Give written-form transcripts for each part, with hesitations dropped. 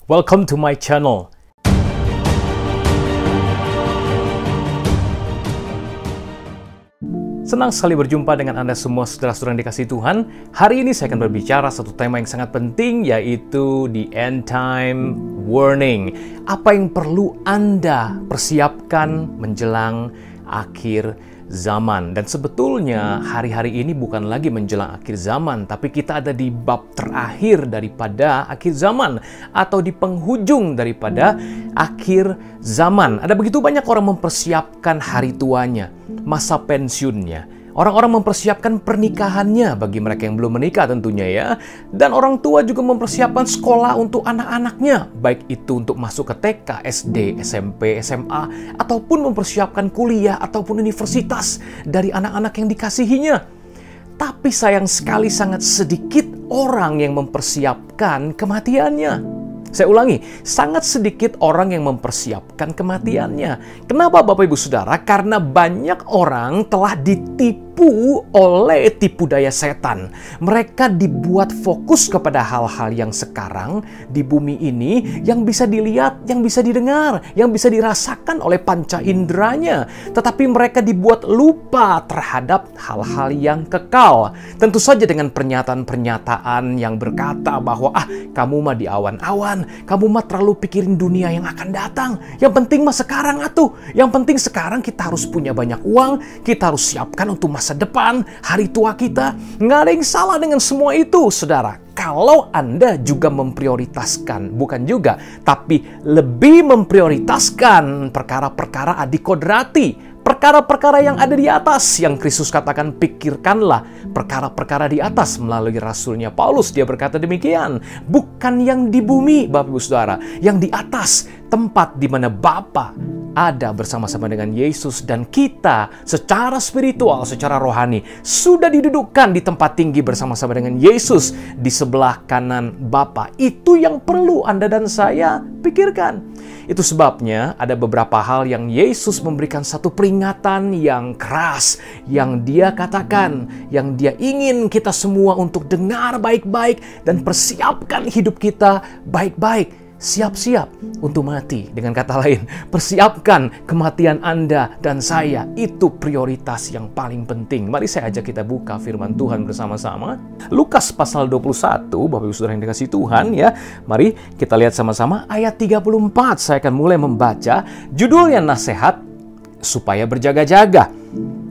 Welcome to my channel. Senang sekali berjumpa dengan Anda semua saudara-saudara yang dikasihi Tuhan. Hari ini saya akan berbicara satu tema yang sangat penting, yaitu the end time warning. Apa yang perlu Anda persiapkan menjelang akhir zaman. Dan sebetulnya hari-hari ini bukan lagi menjelang akhir zaman, tapi kita ada di bab terakhir daripada akhir zaman, atau di penghujung daripada akhir zaman. Ada begitu banyak orang mempersiapkan hari tuanya, masa pensiunnya. Orang-orang mempersiapkan pernikahannya bagi mereka yang belum menikah tentunya ya. Dan orang tua juga mempersiapkan sekolah untuk anak-anaknya, baik itu untuk masuk ke TK, SD, SMP, SMA, ataupun mempersiapkan kuliah ataupun universitas dari anak-anak yang dikasihinya. Tapi sayang sekali sangat sedikit orang yang mempersiapkan kematiannya. Saya ulangi, sangat sedikit orang yang mempersiapkan kematiannya. Kenapa Bapak Ibu Saudara? Karena banyak orang telah ditipu oleh tipu daya setan. Mereka dibuat fokus kepada hal-hal yang sekarang di bumi ini, yang bisa dilihat, yang bisa didengar, yang bisa dirasakan oleh panca inderanya. Tetapi mereka dibuat lupa terhadap hal-hal yang kekal. Tentu saja dengan pernyataan-pernyataan yang berkata bahwa kamu mah di awan-awan, kamu mah terlalu pikirin dunia yang akan datang. Yang penting mah sekarang atuh. Yang penting sekarang kita harus punya banyak uang, kita harus siapkan untuk masa depan, hari tua kita. Nggak ada yang salah dengan semua itu, saudara. Kalau Anda juga memprioritaskan, bukan juga, tapi lebih memprioritaskan perkara-perkara adikodrati, perkara-perkara yang ada di atas, yang Kristus katakan pikirkanlah perkara-perkara di atas melalui rasulnya Paulus. Dia berkata demikian, bukan yang di bumi, Bapak Ibu Saudara, yang di atas, tempat di mana Bapa ada bersama-sama dengan Yesus, dan kita secara spiritual, secara rohani sudah didudukkan di tempat tinggi bersama-sama dengan Yesus di sebelah kanan Bapa. Itu yang perlu Anda dan saya pikirkan. Itu sebabnya ada beberapa hal yang Yesus memberikan satu peringatan yang keras, yang Dia katakan, yang Dia ingin kita semua untuk dengar baik-baik dan persiapkan hidup kita baik-baik. Siap-siap untuk mati. Dengan kata lain, persiapkan kematian Anda dan saya. Itu prioritas yang paling penting. Mari saya ajak kita buka firman Tuhan bersama-sama. Lukas pasal 21, Bapak Ibu Saudara yang dikasihi Tuhan ya. Mari kita lihat sama-sama ayat 34. Saya akan mulai membaca. Judulnya nasihat supaya berjaga-jaga.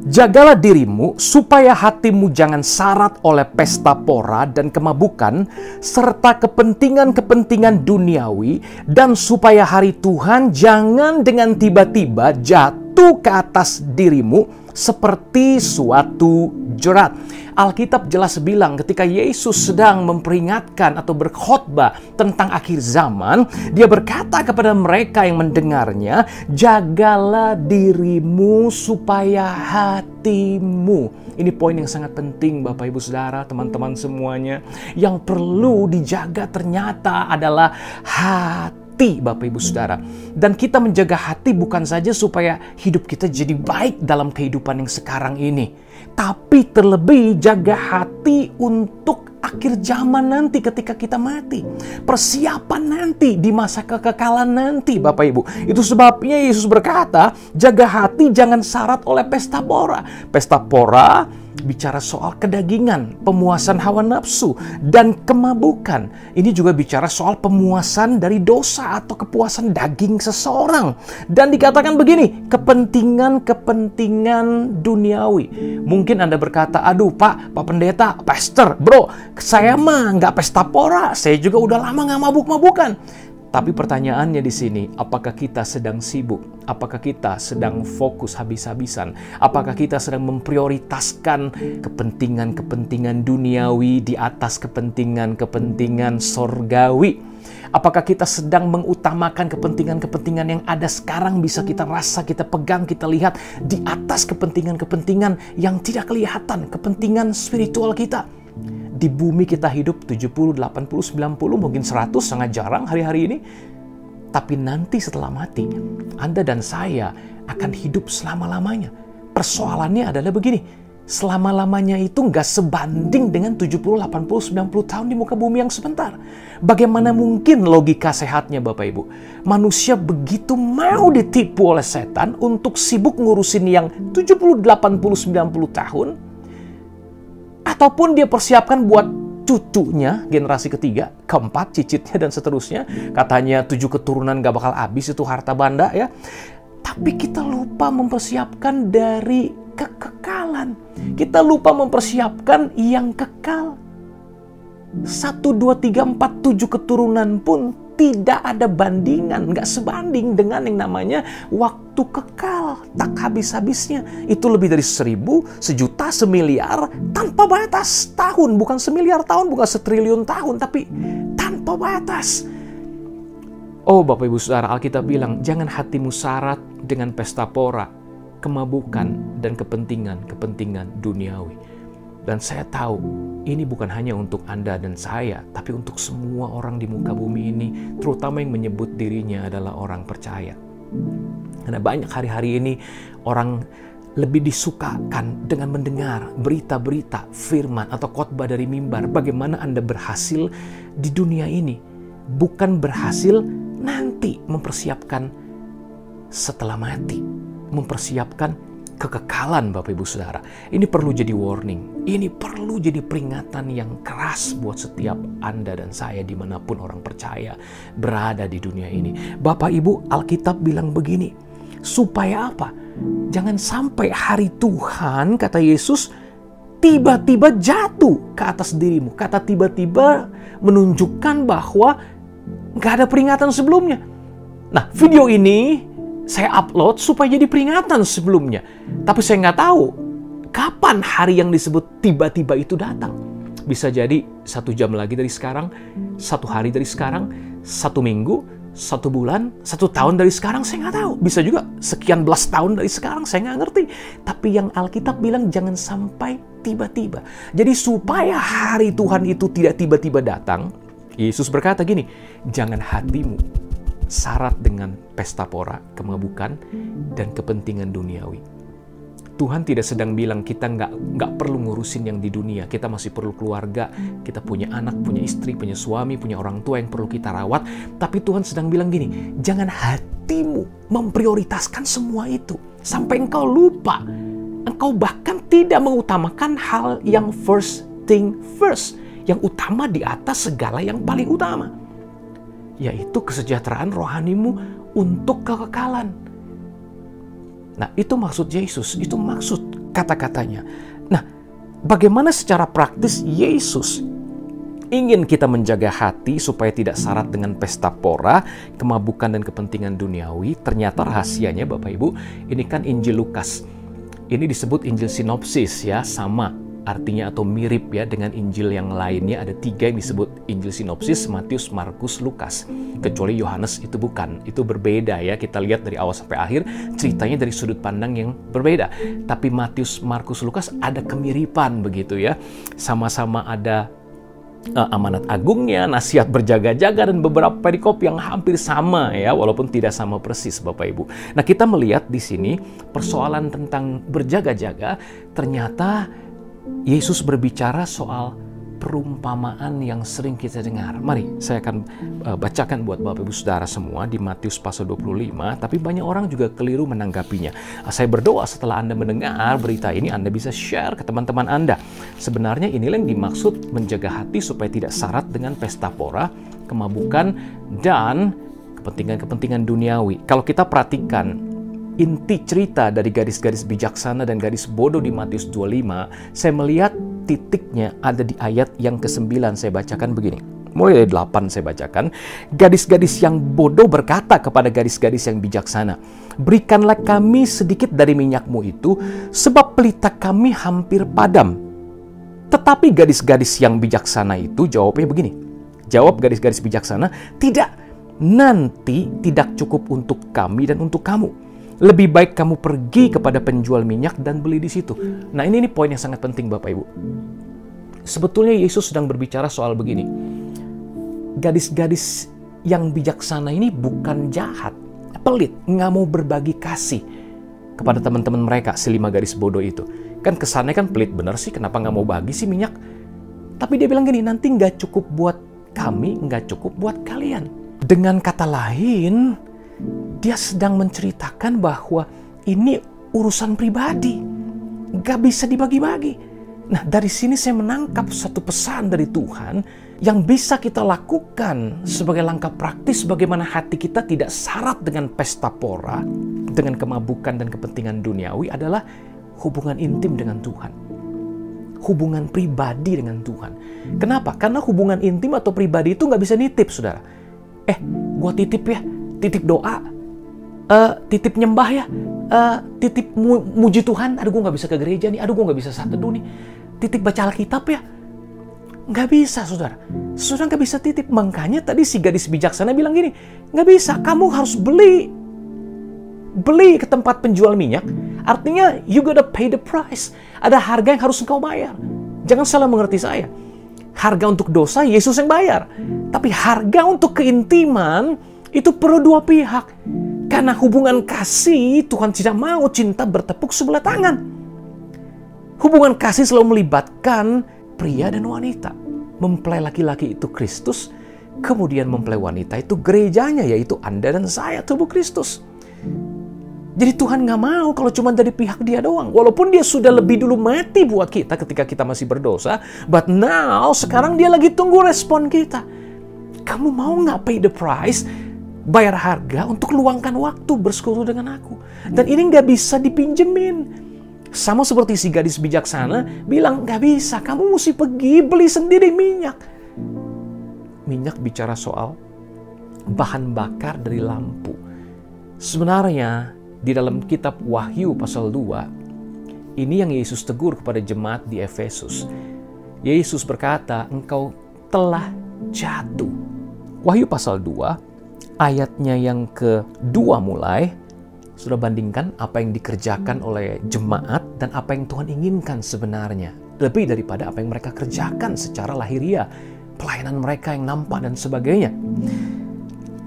Jagalah dirimu supaya hatimu jangan syarat oleh pesta pora dan kemabukan, serta kepentingan-kepentingan duniawi, dan supaya hari Tuhan jangan dengan tiba-tiba jatuh ke atas dirimu seperti suatu jerat. Alkitab jelas bilang ketika Yesus sedang memperingatkan atau berkhotbah tentang akhir zaman, Dia berkata kepada mereka yang mendengarnya, jagalah dirimu supaya hatimu. Ini poin yang sangat penting Bapak Ibu Saudara, teman-teman semuanya. Yang perlu dijaga ternyata adalah hati, Bapak Ibu Saudara. Dan kita menjaga hati bukan saja supaya hidup kita jadi baik dalam kehidupan yang sekarang ini, tapi terlebih jaga hati untuk akhir zaman nanti ketika kita mati. Persiapan nanti di masa kekekalan nanti, Bapak Ibu. Itu sebabnya Yesus berkata, jaga hati jangan syarat oleh pesta pora. Pesta pora bicara soal kedagingan, pemuasan hawa nafsu, dan kemabukan. Ini juga bicara soal pemuasan dari dosa atau kepuasan daging seseorang. Dan dikatakan begini, kepentingan-kepentingan duniawi. Mungkin Anda berkata, aduh Pak Pendeta, Pastor, bro, saya mah nggak pesta pora, saya juga udah lama nggak mabuk-mabukan. Tapi pertanyaannya di sini, apakah kita sedang sibuk? Apakah kita sedang fokus habis-habisan? Apakah kita sedang memprioritaskan kepentingan-kepentingan duniawi di atas kepentingan-kepentingan sorgawi? Apakah kita sedang mengutamakan kepentingan-kepentingan yang ada sekarang bisa kita rasa, kita pegang, kita lihat di atas kepentingan-kepentingan yang tidak kelihatan, kepentingan spiritual kita? Di bumi kita hidup 70, 80, 90, mungkin 100, sangat jarang hari-hari ini. Tapi nanti setelah mati, Anda dan saya akan hidup selama-lamanya. Persoalannya adalah begini, selama-lamanya itu nggak sebanding dengan 70, 80, 90 tahun di muka bumi yang sebentar. Bagaimana mungkin logika sehatnya Bapak Ibu? Manusia begitu mau ditipu oleh setan untuk sibuk ngurusin yang 70, 80, 90 tahun, ataupun dia persiapkan buat cucunya, generasi ketiga, keempat, cicitnya, dan seterusnya. Katanya 7 keturunan gak bakal habis itu harta banda ya. Tapi kita lupa mempersiapkan dari kekekalan. Kita lupa mempersiapkan yang kekal. 1, 2, 3, 4, 7 keturunan pun tidak ada bandingan, nggak sebanding dengan yang namanya waktu kekal, tak habis-habisnya. Itu lebih dari 1000, sejuta, semiliar, tanpa batas tahun. Bukan semiliar tahun, bukan setriliun tahun, tapi tanpa batas. Oh Bapak Ibu Saudara, Alkitab bilang, jangan hatimu syarat dengan pesta pora, kemabukan, dan kepentingan duniawi. Dan saya tahu, ini bukan hanya untuk Anda dan saya, tapi untuk semua orang di muka bumi ini, terutama yang menyebut dirinya adalah orang percaya. Karena banyak hari-hari ini, orang lebih disukakan dengan mendengar berita-berita, firman, atau khotbah dari mimbar. Bagaimana Anda berhasil di dunia ini, bukan berhasil nanti mempersiapkan setelah mati, mempersiapkan kekekalan Bapak Ibu Saudara. Ini perlu jadi warning, ini perlu jadi peringatan yang keras buat setiap Anda dan saya dimanapun orang percaya berada di dunia ini. Bapak Ibu, Alkitab bilang begini, supaya apa? Jangan sampai hari Tuhan, kata Yesus, tiba-tiba jatuh ke atas dirimu. Kata tiba-tiba menunjukkan bahwa nggak ada peringatan sebelumnya. Nah, video ini saya upload supaya jadi peringatan sebelumnya. Tapi saya nggak tahu kapan hari yang disebut tiba-tiba itu datang. Bisa jadi 1 jam lagi dari sekarang, 1 hari dari sekarang, 1 minggu, 1 bulan, 1 tahun dari sekarang, saya nggak tahu. Bisa juga sekian belas tahun dari sekarang, saya nggak ngerti. Tapi yang Alkitab bilang jangan sampai tiba-tiba. Jadi supaya hari Tuhan itu tidak tiba-tiba datang, Yesus berkata gini, jangan hatimu syarat dengan pesta pora, kemabukan, dan kepentingan duniawi. Tuhan tidak sedang bilang kita nggak perlu ngurusin yang di dunia. Kita masih perlu keluarga, kita punya anak, punya istri, punya suami, punya orang tua yang perlu kita rawat. Tapi Tuhan sedang bilang gini, jangan hatimu memprioritaskan semua itu. Sampai engkau lupa. Engkau bahkan tidak mengutamakan hal yang first thing first. Yang utama di atas segala yang paling utama, yaitu kesejahteraan rohanimu untuk kekekalan. Nah, itu maksud Yesus, itu maksud kata-katanya. Nah, bagaimana secara praktis Yesus ingin kita menjaga hati supaya tidak syarat dengan pesta pora, kemabukan, dan kepentingan duniawi? Ternyata rahasianya Bapak Ibu, ini kan Injil Lukas. Ini disebut Injil sinopsis ya, sama artinya atau mirip ya dengan Injil yang lainnya. Ada 3 yang disebut Injil sinopsis, Matius, Markus, Lukas. Kecuali Yohanes itu bukan, itu berbeda ya. Kita lihat dari awal sampai akhir ceritanya dari sudut pandang yang berbeda. Tapi Matius, Markus, Lukas ada kemiripan begitu ya. Sama-sama ada amanat agungnya, nasihat berjaga-jaga, dan beberapa perikop yang hampir sama ya, walaupun tidak sama persis Bapak Ibu. Nah, kita melihat di sini persoalan tentang berjaga-jaga, ternyata Yesus berbicara soal perumpamaan yang sering kita dengar. Mari saya akan bacakan buat Bapak Ibu Saudara semua di Matius pasal 25, tapi banyak orang juga keliru menanggapinya. Saya berdoa setelah Anda mendengar berita ini, Anda bisa share ke teman-teman Anda. Sebenarnya inilah yang dimaksud menjaga hati supaya tidak syarat dengan pesta pora, kemabukan, dan kepentingan-kepentingan duniawi. Kalau kita perhatikan inti cerita dari gadis-gadis bijaksana dan gadis bodoh di Matius 25, saya melihat titiknya ada di ayat yang ke-9. Saya bacakan begini. Mulai dari 8 saya bacakan. Gadis-gadis yang bodoh berkata kepada gadis-gadis yang bijaksana, berikanlah kami sedikit dari minyakmu itu, sebab pelita kami hampir padam. Tetapi gadis-gadis yang bijaksana itu jawabnya begini. Jawab gadis-gadis bijaksana, tidak, nanti tidak cukup untuk kami dan untuk kamu. Lebih baik kamu pergi kepada penjual minyak dan beli di situ. Nah, ini poin yang sangat penting Bapak Ibu. Sebetulnya Yesus sedang berbicara soal begini. Gadis-gadis yang bijaksana ini bukan jahat, pelit, nggak mau berbagi kasih kepada teman-teman mereka, si 5 gadis bodoh itu. Kan kesannya kan pelit bener sih, kenapa nggak mau bagi sih minyak? Tapi dia bilang gini, nanti nggak cukup buat kami, nggak cukup buat kalian. Dengan kata lain, dia sedang menceritakan bahwa ini urusan pribadi, nggak bisa dibagi-bagi. Nah, dari sini saya menangkap satu pesan dari Tuhan yang bisa kita lakukan sebagai langkah praktis bagaimana hati kita tidak syarat dengan pesta pora, dengan kemabukan dan kepentingan duniawi, adalah hubungan intim dengan Tuhan. Hubungan pribadi dengan Tuhan. Kenapa? Karena hubungan intim atau pribadi itu nggak bisa nitip, saudara. Gua titip ya, titip doa, titip nyembah ya, titip muji Tuhan. Aduh, gue nggak bisa ke gereja nih. Aduh, gue nggak bisa saat teduh nih. Titip baca Alkitab ya. Nggak bisa, saudara. Saudara nggak bisa titip. Makanya tadi si gadis bijaksana bilang gini, nggak bisa. Kamu harus beli ke tempat penjual minyak. Artinya, you gotta pay the price. Ada harga yang harus engkau bayar. Jangan salah mengerti saya. Harga untuk dosa, Yesus yang bayar. Tapi harga untuk keintiman, itu perlu dua pihak. Karena hubungan kasih, Tuhan tidak mau cinta bertepuk sebelah tangan. Hubungan kasih selalu melibatkan pria dan wanita. Mempelai laki-laki itu Kristus, kemudian mempelai wanita itu gerejanya, yaitu Anda dan saya, tubuh Kristus. Jadi Tuhan nggak mau kalau cuma dari pihak dia doang. Walaupun dia sudah lebih dulu mati buat kita ketika kita masih berdosa, but now, sekarang dia lagi tunggu respon kita. Kamu mau nggak pay the price? Bayar harga untuk luangkan waktu bersekutu dengan aku. Dan ini nggak bisa dipinjemin. Sama seperti si gadis bijaksana bilang, nggak bisa, kamu mesti pergi beli sendiri minyak. Minyak bicara soal bahan bakar dari lampu. Sebenarnya di dalam kitab Wahyu pasal 2, ini yang Yesus tegur kepada jemaat di Efesus. Yesus berkata, engkau telah jatuh. Wahyu pasal 2, ayatnya yang kedua mulai, sudah bandingkan apa yang dikerjakan oleh jemaat dan apa yang Tuhan inginkan sebenarnya. Lebih daripada apa yang mereka kerjakan secara lahiriah, pelayanan mereka yang nampak dan sebagainya.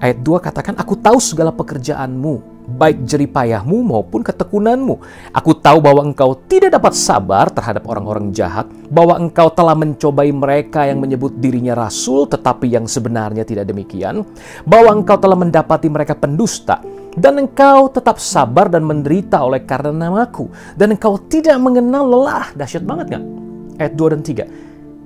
Ayat 2 katakan, aku tahu segala pekerjaanmu, baik jeripayahmu maupun ketekunanmu. Aku tahu bahwa engkau tidak dapat sabar terhadap orang-orang jahat, bahwa engkau telah mencobai mereka yang menyebut dirinya rasul, tetapi yang sebenarnya tidak demikian, bahwa engkau telah mendapati mereka pendusta, dan engkau tetap sabar dan menderita oleh karena namaku, dan engkau tidak mengenal lelah. Dahsyat banget gak? Ayat 2 dan 3.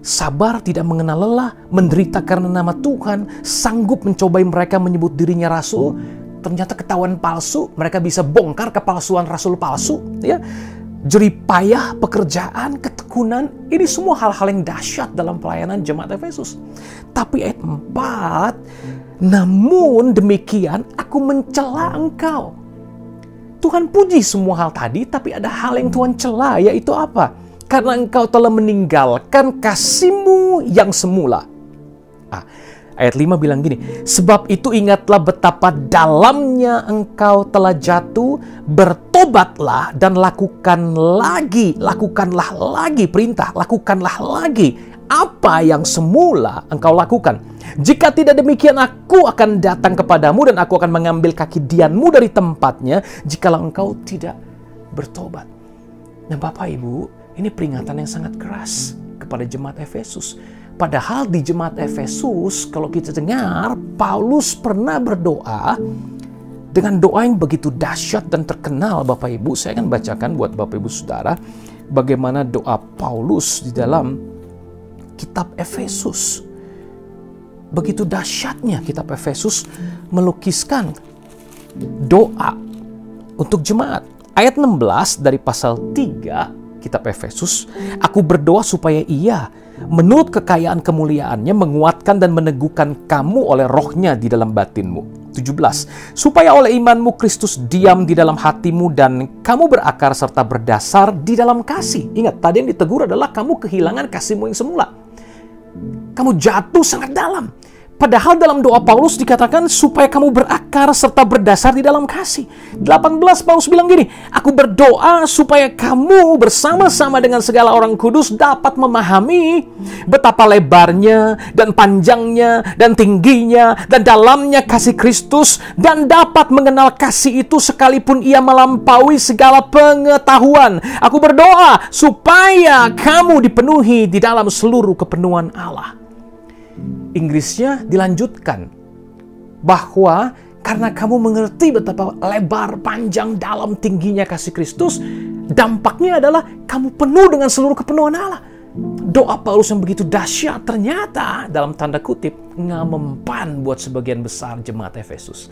Sabar, tidak mengenal lelah, menderita karena nama Tuhan, sanggup mencobai mereka menyebut dirinya rasul. Ternyata ketahuan palsu, mereka bisa bongkar kepalsuan rasul palsu. Ya, jeripayah, pekerjaan, ketekunan, ini semua hal-hal yang dahsyat dalam pelayanan jemaat Efesus. Tapi ayat 4, namun demikian aku mencela engkau. Tuhan puji semua hal tadi, tapi ada hal yang Tuhan cela, yaitu apa? Karena engkau telah meninggalkan kasihmu yang semula. Ayat 5 bilang gini, sebab itu ingatlah betapa dalamnya engkau telah jatuh, bertobatlah dan lakukanlah lagi perintah, lakukanlah lagi apa yang semula engkau lakukan. Jika tidak demikian, aku akan datang kepadamu dan aku akan mengambil kaki dianmu dari tempatnya, jikalau engkau tidak bertobat. Nah, Bapak Ibu, ini peringatan yang sangat keras kepada jemaat Efesus. Padahal di jemaat Efesus, kalau kita dengar, Paulus pernah berdoa dengan doa yang begitu dahsyat dan terkenal, Bapak Ibu. Saya akan bacakan buat Bapak Ibu Saudara bagaimana doa Paulus di dalam kitab Efesus. Begitu dahsyatnya kitab Efesus melukiskan doa untuk jemaat. Ayat 16 dari pasal 3 kitab Efesus, aku berdoa supaya ia menurut kekayaan kemuliaannya menguatkan dan meneguhkan kamu oleh rohnya di dalam batinmu. 17, supaya oleh imanmu Kristus diam di dalam hatimu dan kamu berakar serta berdasar di dalam kasih. Ingat, tadi yang ditegur adalah kamu kehilangan kasihmu yang semula. Kamu jatuh sangat dalam. Padahal dalam doa Paulus dikatakan supaya kamu berakar serta berdasar di dalam kasih. 18 Paulus bilang gini, aku berdoa supaya kamu bersama-sama dengan segala orang kudus dapat memahami betapa lebarnya dan panjangnya dan tingginya dan dalamnya kasih Kristus, dan dapat mengenal kasih itu sekalipun ia melampaui segala pengetahuan. Aku berdoa supaya kamu dipenuhi di dalam seluruh kepenuhan Allah. Inggrisnya dilanjutkan bahwa karena kamu mengerti betapa lebar, panjang, dalam, tingginya kasih Kristus, dampaknya adalah kamu penuh dengan seluruh kepenuhan Allah. Doa Paulus yang begitu dahsyat ternyata dalam tanda kutip nggak mempan buat sebagian besar jemaat Efesus.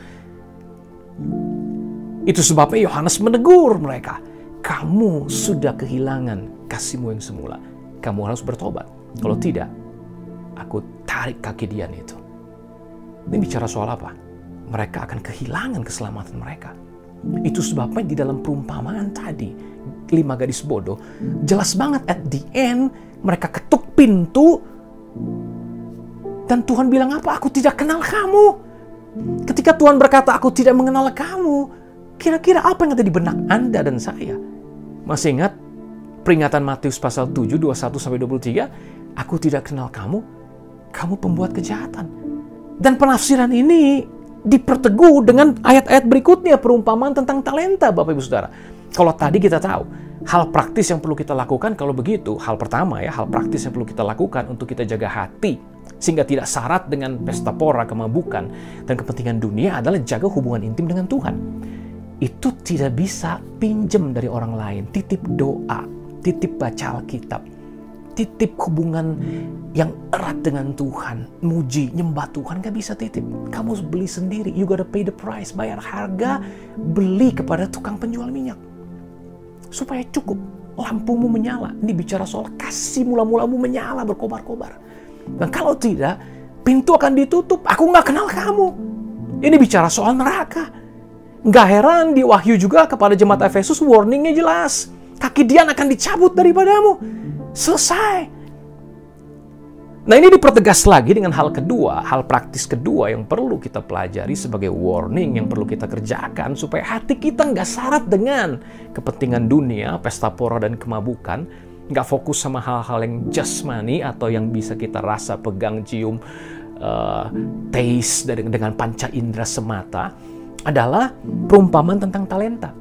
Itu sebabnya Yohanes menegur mereka, kamu sudah kehilangan kasihmu yang semula. Kamu harus bertobat. Kalau tidak, aku tarik kaki Dian itu. Ini bicara soal apa? Mereka akan kehilangan keselamatan mereka. Itu sebabnya di dalam perumpamaan tadi, 5 gadis bodoh, jelas banget at the end, mereka ketuk pintu, dan Tuhan bilang apa? Aku tidak kenal kamu. Ketika Tuhan berkata, aku tidak mengenal kamu, kira-kira apa yang ada di benak Anda dan saya? Masih ingat peringatan Matius pasal 7, 21-23? Aku tidak kenal kamu, kamu pembuat kejahatan. Dan penafsiran ini diperteguh dengan ayat-ayat berikutnya, perumpamaan tentang talenta, Bapak Ibu Saudara. Kalau tadi kita tahu, hal praktis yang perlu kita lakukan kalau begitu, hal pertama ya, hal praktis yang perlu kita lakukan untuk kita jaga hati, sehingga tidak syarat dengan pesta pora, kemabukan, dan kepentingan dunia adalah jaga hubungan intim dengan Tuhan. Itu tidak bisa pinjem dari orang lain, titip doa, titip baca Alkitab, titip hubungan yang erat dengan Tuhan, muji, nyembah Tuhan, gak bisa titip. Kamu beli sendiri, you gotta pay the price, bayar harga, beli kepada tukang penjual minyak. Supaya cukup, lampumu menyala. Ini bicara soal kasih, mula-mulamu menyala, berkobar-kobar. Dan kalau tidak, pintu akan ditutup, aku gak kenal kamu. Ini bicara soal neraka. Gak heran di Wahyu juga kepada jemaat Efesus, warningnya jelas. Kaki Dian akan dicabut daripadamu. Selesai. Nah, ini dipertegas lagi dengan hal kedua, hal praktis kedua yang perlu kita pelajari sebagai warning yang perlu kita kerjakan supaya hati kita nggak syarat dengan kepentingan dunia, pesta pora dan kemabukan, nggak fokus sama hal-hal yang jasmani atau yang bisa kita rasa, pegang, cium, taste dengan panca indera semata, adalah perumpamaan tentang talenta.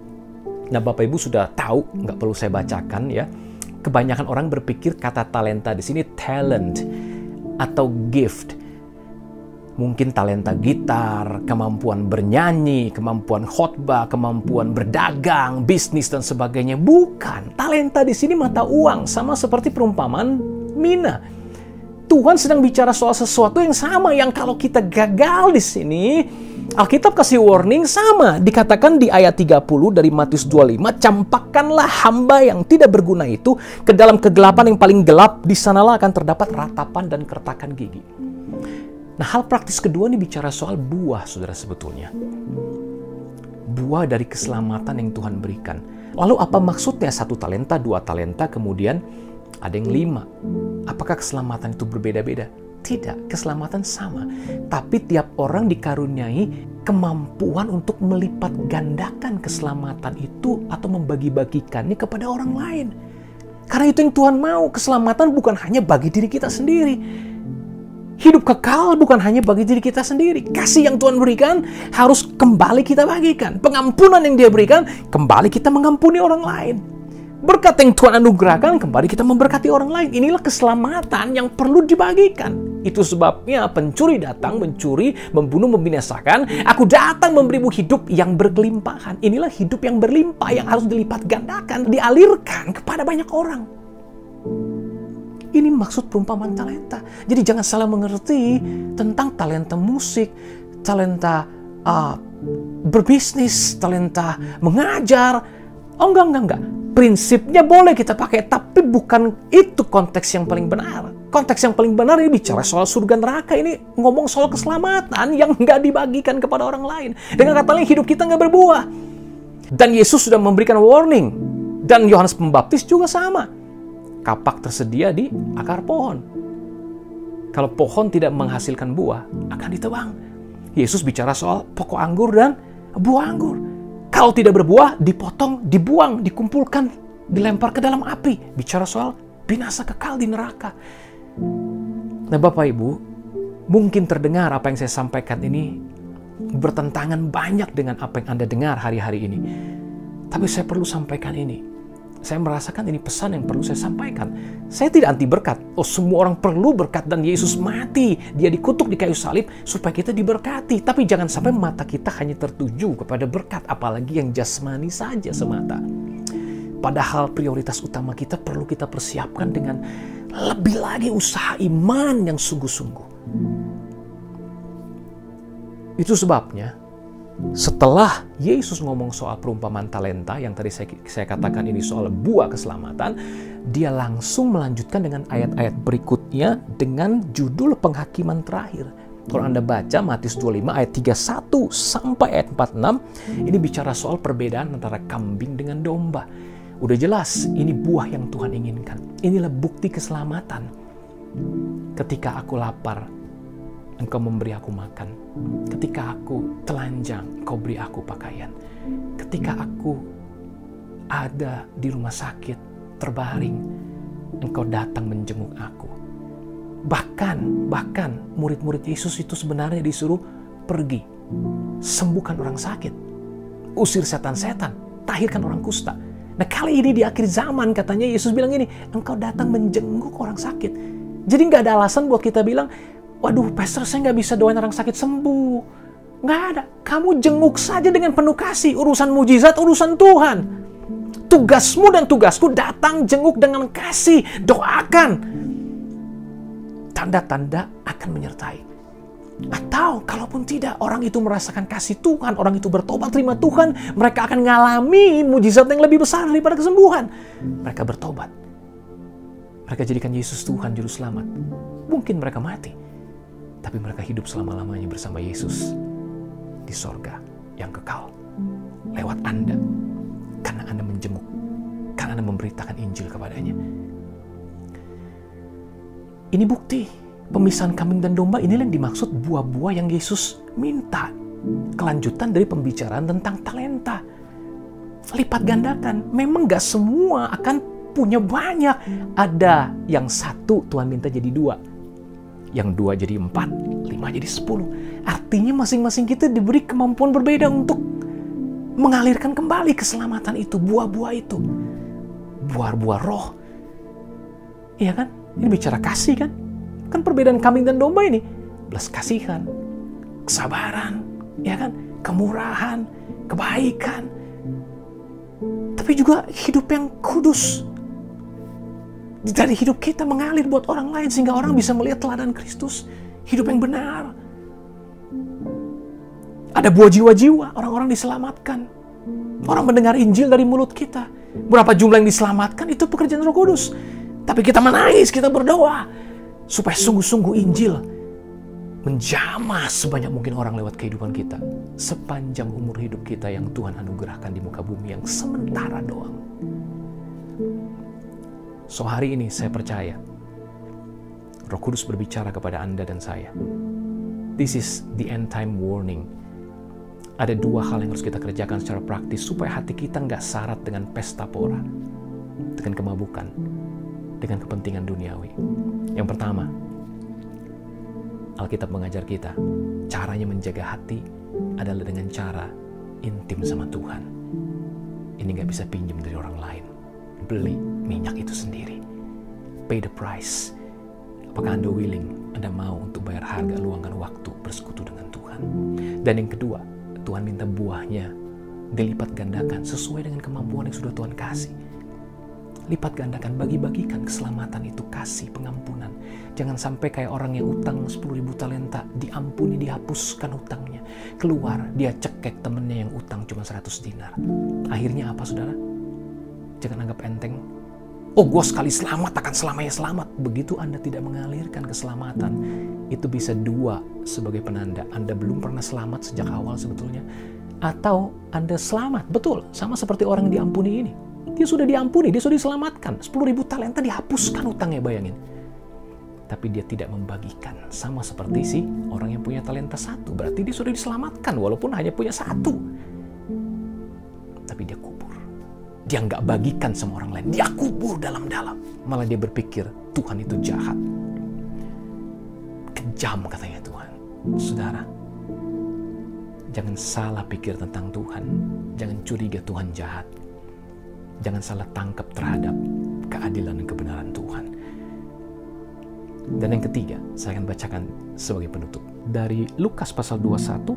Nah, Bapak Ibu sudah tahu, nggak perlu saya bacakan ya. Kebanyakan orang berpikir kata talenta di sini talent atau gift. Mungkin talenta gitar, kemampuan bernyanyi, kemampuan khotbah, kemampuan berdagang, bisnis dan sebagainya. Bukan. Talenta di sini mata uang, sama seperti perumpamaan Mina. Tuhan sedang bicara soal sesuatu yang sama, yang kalau kita gagal di sini, Alkitab kasih warning sama. Dikatakan di ayat 30 dari Matius 25, campakkanlah hamba yang tidak berguna itu ke dalam kegelapan yang paling gelap, di sanalah akan terdapat ratapan dan kertakan gigi. Nah, hal praktis kedua ini bicara soal buah, saudara, sebetulnya. Buah dari keselamatan yang Tuhan berikan. Lalu apa maksudnya 1 talenta, 2 talenta, kemudian ada yang 5? Apakah keselamatan itu berbeda-beda? Tidak, keselamatan sama. Tapi tiap orang dikaruniai kemampuan untuk melipat gandakan keselamatan itu atau membagi-bagikannya kepada orang lain. Karena itu yang Tuhan mau, keselamatan bukan hanya bagi diri kita sendiri. Hidup kekal bukan hanya bagi diri kita sendiri. Kasih yang Tuhan berikan harus kembali kita bagikan. Pengampunan yang Dia berikan, kembali kita mengampuni orang lain. Berkat yang Tuhan anugerahkan, kembali kita memberkati orang lain. Inilah keselamatan yang perlu dibagikan. Itu sebabnya pencuri datang, mencuri, membunuh, membinasakan. Aku datang memberimu hidup yang berkelimpahan. Inilah hidup yang berlimpah, yang harus dilipat gandakan, dialirkan kepada banyak orang. Ini maksud perumpamaan talenta. Jadi jangan salah mengerti tentang talenta musik, talenta berbisnis, talenta mengajar. Oh, enggak. Prinsipnya boleh kita pakai, tapi bukan itu konteks yang paling benar. Konteks yang paling benar ini bicara soal surga neraka. Ini ngomong soal keselamatan yang nggak dibagikan kepada orang lain. Dengan kata lain, hidup kita nggak berbuah. Dan Yesus sudah memberikan warning. Dan Yohanes Pembaptis juga sama. Kapak tersedia di akar pohon. Kalau pohon tidak menghasilkan buah, akan ditebang. Yesus bicara soal pokok anggur dan buah anggur. Kalau tidak berbuah, dipotong, dibuang, dikumpulkan, dilempar ke dalam api. Bicara soal binasa kekal di neraka. Nah Bapak Ibu, mungkin terdengar apa yang saya sampaikan ini bertentangan banyak dengan apa yang Anda dengar hari-hari ini. Tapi saya perlu sampaikan ini. Saya merasakan ini pesan yang perlu saya sampaikan. Saya tidak anti berkat. Oh, semua orang perlu berkat dan Yesus mati. Dia dikutuk di kayu salib supaya kita diberkati. Tapi jangan sampai mata kita hanya tertuju kepada berkat, apalagi yang jasmani saja semata. Padahal prioritas utama kita perlu kita persiapkan dengan lebih lagi usaha iman yang sungguh-sungguh. Itu sebabnya setelah Yesus ngomong soal perumpamaan talenta yang tadi saya katakan ini soal buah keselamatan, dia langsung melanjutkan dengan ayat-ayat berikutnya dengan judul penghakiman terakhir. Kalau Anda baca Matius 25 ayat 31 sampai ayat 46, ini bicara soal perbedaan antara kambing dengan domba. Udah jelas ini buah yang Tuhan inginkan. Inilah bukti keselamatan. Ketika aku lapar, Engkau memberi aku makan. Ketika aku telanjang, Engkau beri aku pakaian. Ketika aku ada di rumah sakit, terbaring, Engkau datang menjenguk aku. Bahkan murid-murid Yesus itu sebenarnya disuruh pergi, sembuhkan orang sakit, usir setan-setan, tahirkan orang kusta. Nah kali ini di akhir zaman katanya Yesus bilang ini, Engkau datang menjenguk orang sakit. Jadi nggak ada alasan buat kita bilang, waduh, pastor saya nggak bisa doain orang sakit sembuh. Nggak ada. Kamu jenguk saja dengan penuh kasih. Urusan mujizat, urusan Tuhan. Tugasmu dan tugasku datang jenguk dengan kasih. Doakan. Tanda-tanda akan menyertai. Atau kalaupun tidak, orang itu merasakan kasih Tuhan, orang itu bertobat, terima Tuhan, mereka akan mengalami mujizat yang lebih besar daripada kesembuhan. Mereka bertobat. Mereka jadikan Yesus Tuhan, Juru Selamat. Mungkin mereka mati. Tapi mereka hidup selama-lamanya bersama Yesus di sorga yang kekal. Lewat Anda. Karena Anda menjenguk. Karena Anda memberitakan Injil kepadanya. Ini bukti. Pemisahan kambing dan domba inilah yang dimaksud buah-buah yang Yesus minta. Kelanjutan dari pembicaraan tentang talenta. Lipat gandakan. Memang gak semua akan punya banyak. Ada yang satu Tuhan minta jadi dua. Yang 2 jadi 4, 5 jadi 10. Artinya masing-masing kita diberi kemampuan berbeda untuk mengalirkan kembali keselamatan itu, buah-buah itu. Buah-buah roh. Iya kan? Ini bicara kasih kan? Kan perbedaan kambing dan domba ini. Belas kasihan, kesabaran, ya kan? Kemurahan, kebaikan. Tapi juga hidup yang kudus. Dari hidup kita mengalir buat orang lain sehingga orang bisa melihat teladan Kristus, hidup yang benar. Ada buah jiwa-jiwa, orang-orang diselamatkan. Orang mendengar Injil dari mulut kita. Berapa jumlah yang diselamatkan itu pekerjaan Roh Kudus. Tapi kita menangis, kita berdoa supaya sungguh-sungguh Injil menjamah sebanyak mungkin orang lewat kehidupan kita sepanjang umur hidup kita yang Tuhan anugerahkan di muka bumi yang sementara doang. So hari ini saya percaya Roh Kudus berbicara kepada Anda dan saya. This is the end time warning. Ada 2 hal yang harus kita kerjakan secara praktis supaya hati kita nggak syarat dengan pesta pora, dengan kemabukan, dengan kepentingan duniawi. Yang pertama, Alkitab mengajar kita caranya menjaga hati adalah dengan cara intim sama Tuhan. Ini nggak bisa pinjam dari orang lain. Beli minyak itu sendiri. Pay the price. Apakah Anda willing? Anda mau untuk bayar harga, luangkan waktu bersekutu dengan Tuhan. Dan yang kedua, Tuhan minta buahnya dilipat gandakan sesuai dengan kemampuan yang sudah Tuhan kasih. Lipat gandakan, bagi-bagikan keselamatan itu, kasih, pengampunan. Jangan sampai kayak orang yang utang 10.000 talenta, diampuni, dihapuskan utangnya. Keluar, dia cekek temennya yang utang cuma 100 dinar. Akhirnya apa saudara? Jangan anggap enteng. Oh, gue sekali selamat akan selamanya selamat. Begitu Anda tidak mengalirkan keselamatan, itu bisa 2 sebagai penanda. Anda belum pernah selamat sejak awal sebetulnya. Atau Anda selamat, betul. Sama seperti orang yang diampuni ini. Dia sudah diampuni, dia sudah diselamatkan. 10.000 talenta dihapuskan utangnya, bayangin. tapi dia tidak membagikan. Sama seperti si orang yang punya talenta 1. Berarti dia sudah diselamatkan walaupun hanya punya 1. Tapi dia kubur. Dia nggak bagikan sama orang lain. Dia kubur dalam-dalam. Malah dia berpikir Tuhan itu jahat. Kejam katanya Tuhan. Saudara, jangan salah pikir tentang Tuhan. Jangan curiga Tuhan jahat. Jangan salah tangkap terhadap keadilan dan kebenaran Tuhan. Dan yang ketiga, saya akan bacakan sebagai penutup. Dari Lukas pasal 21,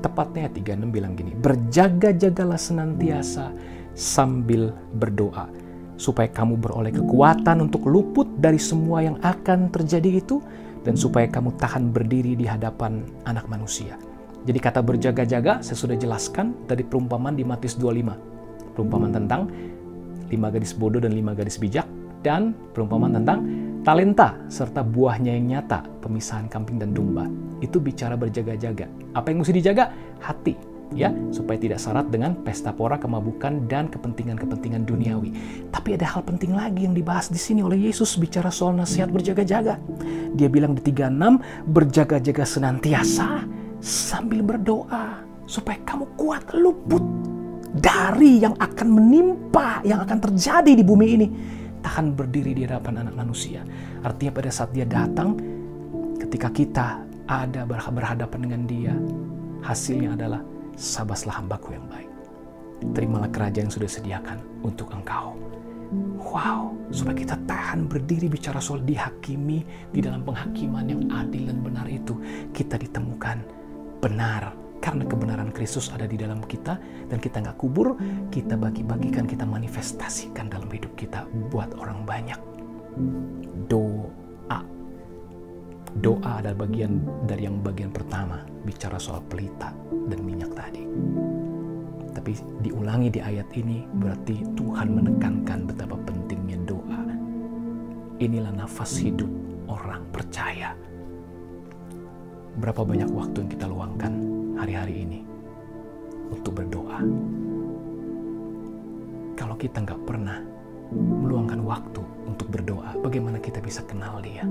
tepatnya ayat 36 bilang gini, berjaga-jagalah senantiasa sambil berdoa, supaya kamu beroleh kekuatan untuk luput dari semua yang akan terjadi itu, dan supaya kamu tahan berdiri di hadapan Anak Manusia. Jadi kata berjaga-jaga, saya sudah jelaskan dari perumpamaan di Matius 25. Perumpamaan tentang 5 gadis bodoh dan 5 gadis bijak, dan perumpamaan tentang talenta serta buahnya yang nyata, pemisahan kambing dan domba. Itu bicara berjaga-jaga. Apa yang mesti dijaga? Hati, ya, supaya tidak syarat dengan pesta pora, kemabukan, dan kepentingan-kepentingan duniawi. Tapi ada hal penting lagi yang dibahas di sini oleh Yesus bicara soal nasihat berjaga-jaga. Dia bilang di 36, berjaga-jaga senantiasa sambil berdoa supaya kamu kuat luput dari yang akan menimpa, yang akan terjadi di bumi ini. Tahan berdiri di hadapan Anak Manusia. Artinya pada saat dia datang, ketika kita ada berhadapan dengan dia, hasilnya adalah sabaslah hambaku yang baik. Terimalah kerajaan yang sudah disediakan untuk engkau. Wow, supaya kita tahan berdiri bicara soal dihakimi di dalam penghakiman yang adil dan benar itu, kita ditemukan benar. Karena kebenaran Kristus ada di dalam kita dan kita nggak kubur, kita bagi-bagikan, kita manifestasikan dalam hidup kita buat orang banyak. Doa. Doa adalah bagian dari yang bagian pertama, bicara soal pelita dan minyak tadi. Tapi diulangi di ayat ini berarti Tuhan menekankan betapa pentingnya doa. Inilah nafas hidup orang percaya. Berapa banyak waktu yang kita luangkan hari-hari ini untuk berdoa? Kalau kita nggak pernah meluangkan waktu untuk berdoa, bagaimana kita bisa kenal Dia?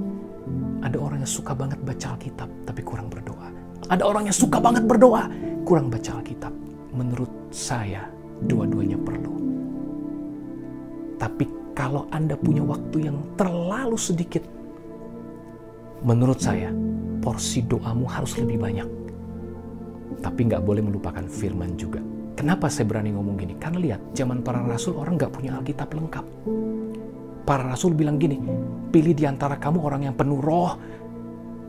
Ada orang yang suka banget baca Alkitab, tapi kurang berdoa. Ada orang yang suka banget berdoa, kurang baca Alkitab. Menurut saya, dua-duanya perlu. Tapi kalau Anda punya waktu yang terlalu sedikit, menurut saya, porsi doamu harus lebih banyak. Tapi nggak boleh melupakan firman juga. Kenapa saya berani ngomong gini? Karena lihat, zaman para rasul orang nggak punya Alkitab lengkap. Para rasul bilang gini, pilih di antara kamu orang yang penuh roh,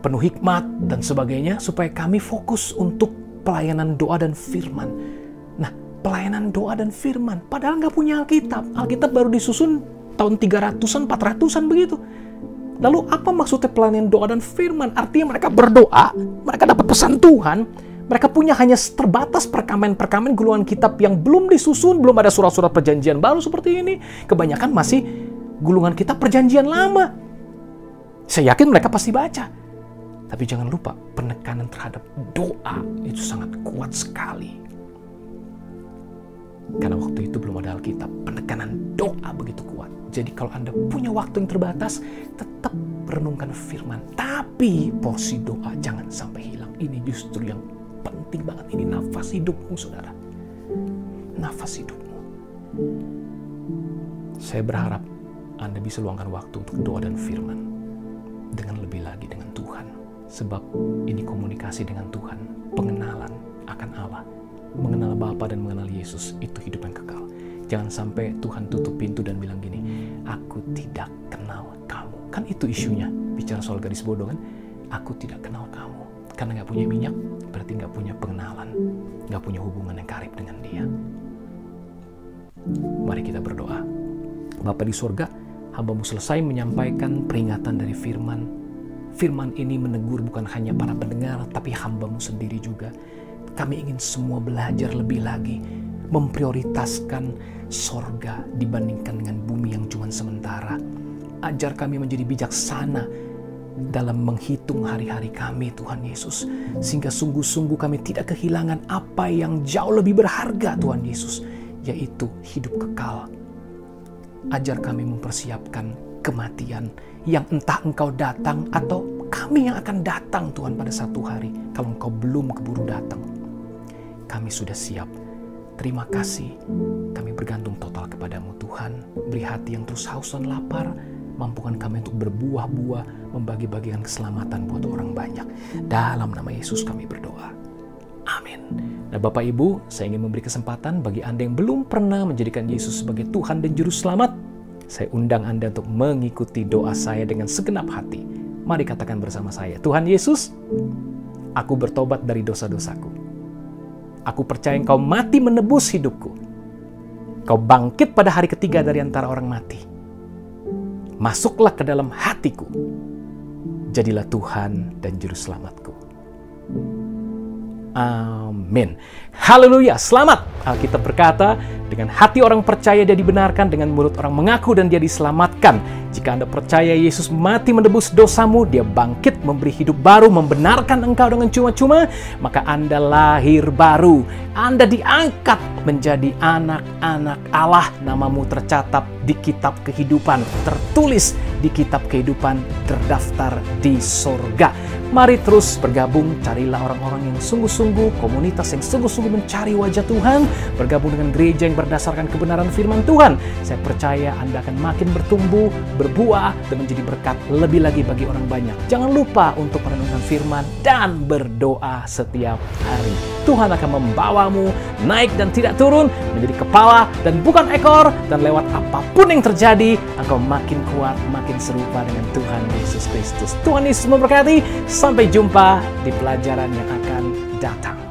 penuh hikmat, dan sebagainya, supaya kami fokus untuk pelayanan doa dan firman. Nah, pelayanan doa dan firman, padahal nggak punya Alkitab. Alkitab baru disusun tahun 300-an, 400-an begitu. Lalu apa maksudnya pelayanan doa dan firman? Artinya mereka berdoa, mereka dapat pesan Tuhan, mereka punya hanya terbatas perkamen-perkamen gulungan kitab yang belum disusun, belum ada surat-surat perjanjian baru seperti ini. Kebanyakan masih gulungan kitab perjanjian lama. Saya yakin mereka pasti baca. Tapi jangan lupa, penekanan terhadap doa itu sangat kuat sekali. Karena waktu itu belum ada Alkitab, penekanan doa begitu kuat. Jadi kalau Anda punya waktu yang terbatas, tetap renungkan firman. Tapi porsi doa jangan sampai hilang. Ini justru yang penting banget. Ini nafas hidupmu, saudara. Nafas hidupmu. Saya berharap Anda bisa luangkan waktu untuk doa dan firman. Dengan lebih lagi dengan Tuhan. Sebab ini komunikasi dengan Tuhan. Pengenalan akan Allah. Mengenal Bapa dan mengenal Yesus, itu hidup yang kekal. Jangan sampai Tuhan tutup pintu dan bilang gini, aku tidak kenal kamu. Kan itu isunya, bicara soal gadis bodoh kan. Aku tidak kenal kamu. Karena gak punya minyak, berarti gak punya pengenalan. Gak punya hubungan yang karib dengan Dia. Mari kita berdoa. Bapa di surga, hamba-Mu selesai menyampaikan peringatan dari firman. Firman ini menegur bukan hanya para pendengar, tapi hamba-Mu sendiri juga. Kami ingin semua belajar lebih lagi, memprioritaskan sorga dibandingkan dengan bumi yang cuma sementara. Ajar kami menjadi bijaksana dalam menghitung hari-hari kami, Tuhan Yesus. Sehingga sungguh-sungguh kami tidak kehilangan apa yang jauh lebih berharga, Tuhan Yesus, yaitu hidup kekal. Ajar kami mempersiapkan kematian yang entah Engkau datang atau kami yang akan datang Tuhan pada satu hari. Kalau Engkau belum keburu datang, kami sudah siap. Terima kasih. Kami bergantung total kepadamu Tuhan. Beri hati yang terus haus dan lapar. Mampukan kami untuk berbuah-buah, membagi-bagikan keselamatan buat orang banyak. Dalam nama Yesus kami berdoa. Amin. Nah Bapak Ibu, saya ingin memberi kesempatan bagi Anda yang belum pernah menjadikan Yesus sebagai Tuhan dan Juru Selamat. Saya undang Anda untuk mengikuti doa saya dengan segenap hati. Mari katakan bersama saya, Tuhan Yesus, aku bertobat dari dosa-dosaku. Aku percaya Engkau mati menebus hidupku. Kau bangkit pada hari ketiga dari antara orang mati. Masuklah ke dalam hatiku. Jadilah Tuhan dan Juru Selamatku. Amin. Haleluya. Selamat. Alkitab berkata, dengan hati orang percaya dia dibenarkan, dengan mulut orang mengaku dan dia diselamatkan. Jika Anda percaya Yesus mati menebus dosamu, dia bangkit memberi hidup baru, membenarkan engkau dengan cuma-cuma, maka Anda lahir baru. Anda diangkat menjadi anak-anak Allah. Namamu tercatat di kitab kehidupan, tertulis di kitab kehidupan, terdaftar di sorga. Mari terus bergabung, carilah orang-orang yang sungguh-sungguh, komunitas yang sungguh-sungguh mencari wajah Tuhan, bergabung dengan gereja yang berdasarkan kebenaran firman Tuhan. Saya percaya Anda akan makin bertumbuh, berbuah, dan menjadi berkat lebih lagi bagi orang banyak. Jangan lupa untuk merenungkan firman dan berdoa setiap hari. Tuhan akan membawamu naik dan tidak turun, menjadi kepala dan bukan ekor, dan lewat apapun yang terjadi, engkau makin kuat, makin serupa dengan Tuhan Yesus Kristus. Tuhan Yesus memberkati. Sampai jumpa di pelajaran yang akan datang.